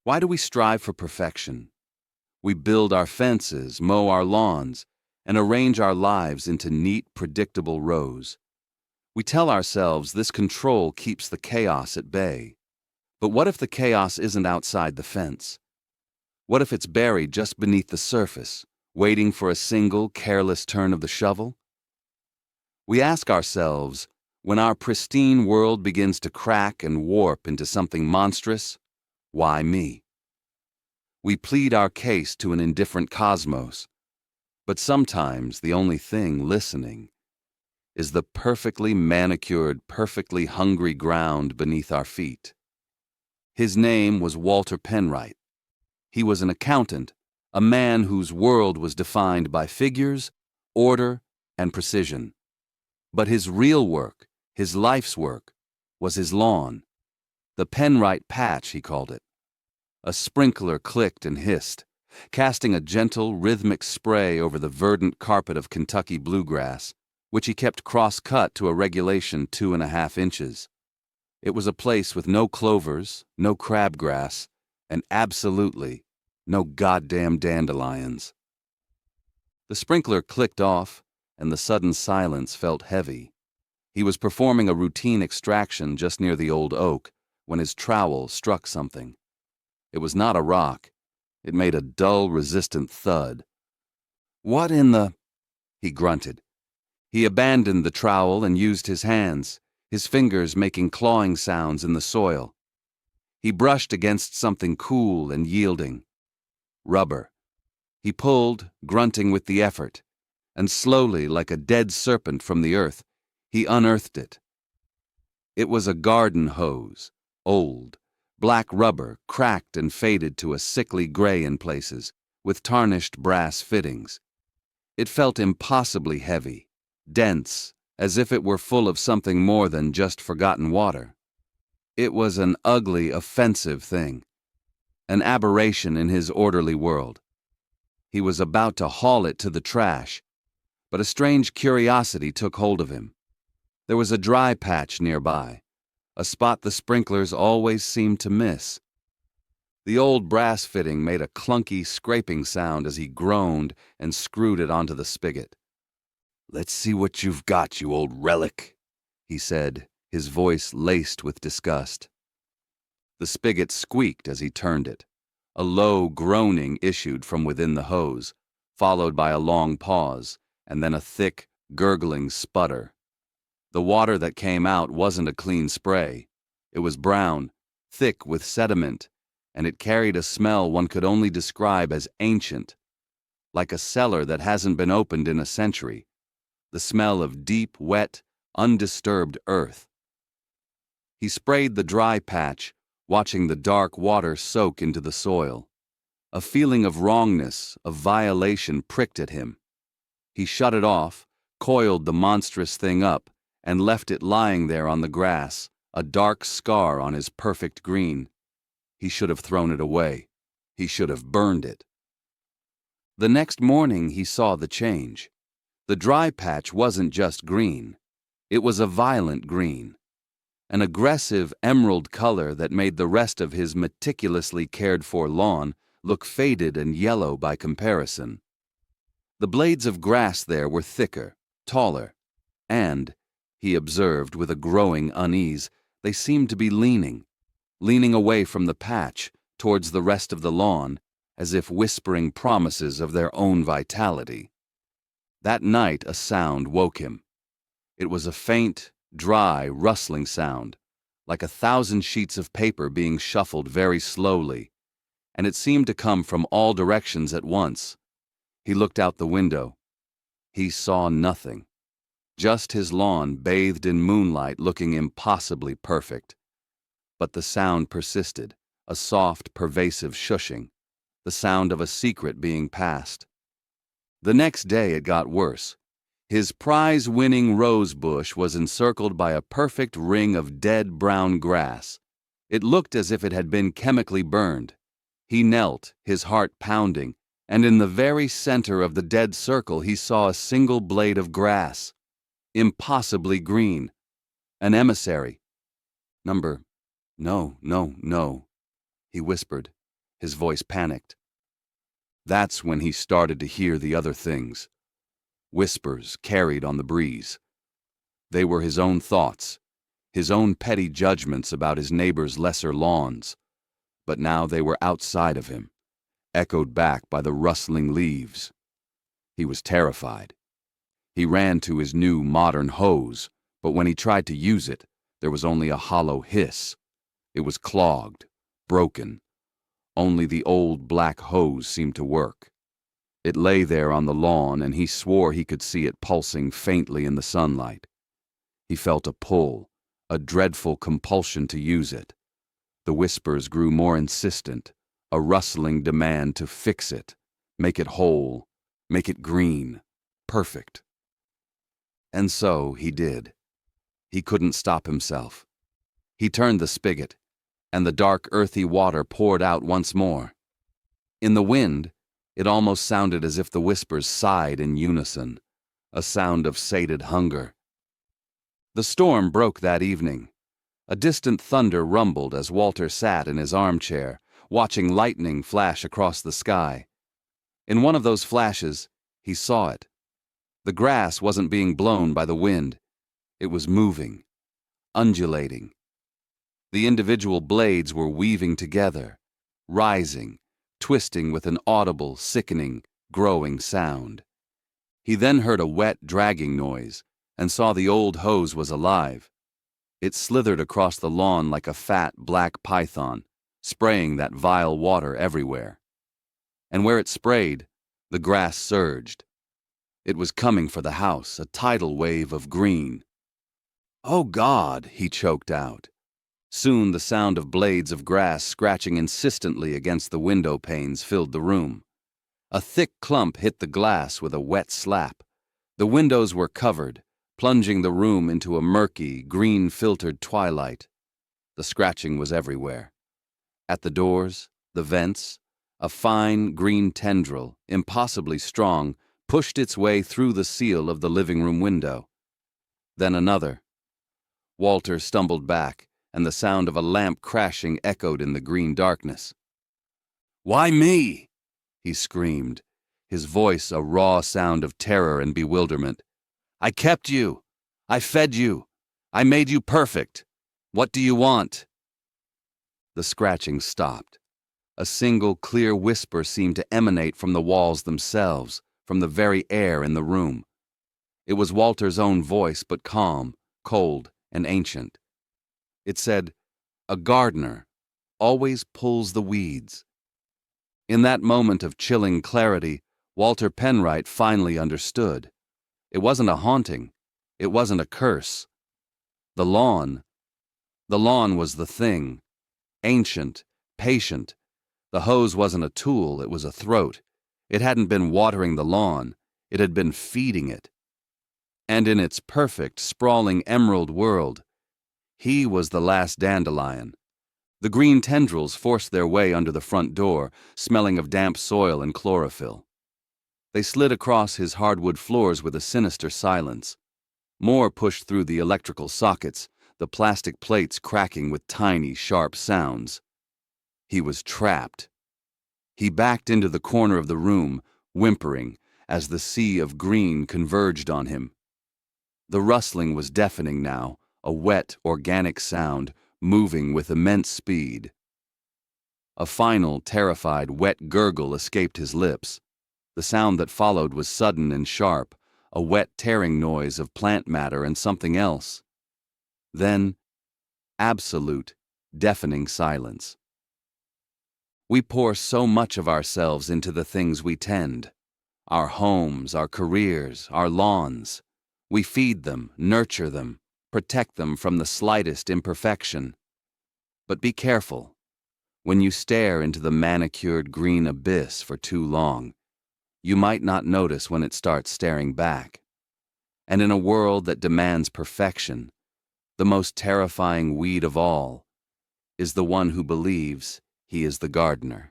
Why do we strive for perfection? We build our fences, mow our lawns, and arrange our lives into neat, predictable rows. We tell ourselves this control keeps the chaos at bay. But what if the chaos isn't outside the fence? What if it's buried just beneath the surface, waiting for a single, careless turn of the shovel? We ask ourselves, when our pristine world begins to crack and warp into something monstrous, why me? We plead our case to an indifferent cosmos, but sometimes the only thing listening is the perfectly manicured, perfectly hungry ground beneath our feet. His name was Walter Penwright. He was an accountant, a man whose world was defined by figures, order, and precision. But his real work, his life's work, was his lawn. The Penwright Patch, he called it. A sprinkler clicked and hissed, casting a gentle, rhythmic spray over the verdant carpet of Kentucky bluegrass, which he kept cross-cut to a regulation 2.5 inches. It was a place with no clovers, no crabgrass, and absolutely no goddamn dandelions. The sprinkler clicked off, and the sudden silence felt heavy. He was performing a routine extraction just near the old oak when his trowel struck something. It was not a rock. It made a dull, resistant thud. "What in the—" he grunted. He abandoned the trowel and used his hands, his fingers making clawing sounds in the soil. He brushed against something cool and yielding. Rubber. He pulled, grunting with the effort, and slowly, like a dead serpent from the earth, he unearthed it. It was a garden hose, old, black rubber, cracked and faded to a sickly gray in places, with tarnished brass fittings. It felt impossibly heavy, dense, as if it were full of something more than just forgotten water. It was an ugly, offensive thing, an aberration in his orderly world. He was about to haul it to the trash, but a strange curiosity took hold of him. There was a dry patch nearby, a spot the sprinklers always seemed to miss. The old brass fitting made a clunky, scraping sound as he groaned and screwed it onto the spigot. "Let's see what you've got, you old relic," he said, his voice laced with disgust. The spigot squeaked as he turned it. A low groaning issued from within the hose, followed by a long pause, and then a thick, gurgling sputter. The water that came out wasn't a clean spray. It was brown, thick with sediment, and it carried a smell one could only describe as ancient, like a cellar that hasn't been opened in a century, the smell of deep, wet, undisturbed earth. He sprayed the dry patch, watching the dark water soak into the soil. A feeling of wrongness, of violation pricked at him. He shut it off, coiled the monstrous thing up, and left it lying there on the grass, a dark scar on his perfect green. He should have thrown it away. He should have burned it. The next morning he saw the change. The dry patch wasn't just green. It was a violent green, an aggressive emerald color that made the rest of his meticulously cared-for lawn look faded and yellow by comparison. The blades of grass there were thicker, taller, and, he observed with a growing unease, they seemed to be leaning away from the patch towards the rest of the lawn, as if whispering promises of their own vitality. That night a sound woke him. It was a faint, dry, rustling sound, like 1,000 sheets of paper being shuffled very slowly, and it seemed to come from all directions at once. He looked out the window. He saw nothing. Just his lawn bathed in moonlight looking impossibly perfect. But the sound persisted, a soft, pervasive shushing, the sound of a secret being passed. The next day it got worse. His prize-winning rose bush was encircled by a perfect ring of dead brown grass. It looked as if it had been chemically burned. He knelt, his heart pounding, and in the very center of the dead circle he saw a single blade of grass, impossibly green, an emissary. No, he whispered. His voice panicked. That's when he started to hear the other things. Whispers carried on the breeze. They were his own thoughts, his own petty judgments about his neighbor's lesser lawns. But now they were outside of him, echoed back by the rustling leaves. He was terrified. He ran to his new modern hose, but when he tried to use it, there was only a hollow hiss. It was clogged, broken. Only the old black hose seemed to work. It lay there on the lawn, and he swore he could see it pulsing faintly in the sunlight. He felt a pull, a dreadful compulsion to use it. The whispers grew more insistent, a rustling demand to fix it, make it whole, make it green, perfect. And so he did. He couldn't stop himself. He turned the spigot, and the dark, earthy water poured out once more. In the wind, it almost sounded as if the whispers sighed in unison, a sound of sated hunger. The storm broke that evening. A distant thunder rumbled as Walter sat in his armchair, watching lightning flash across the sky. In one of those flashes, he saw it. The grass wasn't being blown by the wind. It was moving, undulating. The individual blades were weaving together, rising, twisting with an audible, sickening, growing sound. He then heard a wet, dragging noise and saw the old hose was alive. It slithered across the lawn like a fat, black python, spraying that vile water everywhere. And where it sprayed, the grass surged. It was coming for the house, a tidal wave of green. "Oh, God," he choked out. Soon the sound of blades of grass scratching insistently against the window panes filled the room. A thick clump hit the glass with a wet slap. The windows were covered, plunging the room into a murky, green-filtered twilight. The scratching was everywhere. At the doors, the vents, a fine, green tendril, impossibly strong, pushed its way through the seal of the living room window. Then another. Walter stumbled back, and the sound of a lamp crashing echoed in the green darkness. "Why me?" he screamed, his voice a raw sound of terror and bewilderment. "I kept you. I fed you. I made you perfect. What do you want?" The scratching stopped. A single clear whisper seemed to emanate from the walls themselves, from the very air in the room. It was Walter's own voice, but calm, cold, and ancient. It said, "A gardener always pulls the weeds." In that moment of chilling clarity, Walter Penwright finally understood. It wasn't a haunting. It wasn't a curse. The lawn was the thing. Ancient, patient. The hose wasn't a tool, it was a throat. It hadn't been watering the lawn. It had been feeding it. And in its perfect, sprawling emerald world, he was the last dandelion. The green tendrils forced their way under the front door, smelling of damp soil and chlorophyll. They slid across his hardwood floors with a sinister silence. More pushed through the electrical sockets, the plastic plates cracking with tiny, sharp sounds. He was trapped. He backed into the corner of the room, whimpering, as the sea of green converged on him. The rustling was deafening now, a wet, organic sound, moving with immense speed. A final, terrified, wet gurgle escaped his lips. The sound that followed was sudden and sharp, a wet tearing noise of plant matter and something else. Then, absolute, deafening silence. We pour so much of ourselves into the things we tend. Our homes, our careers, our lawns. We feed them, nurture them, protect them from the slightest imperfection. But be careful. When you stare into the manicured green abyss for too long, you might not notice when it starts staring back. And in a world that demands perfection, the most terrifying weed of all is the one who believes he is the gardener.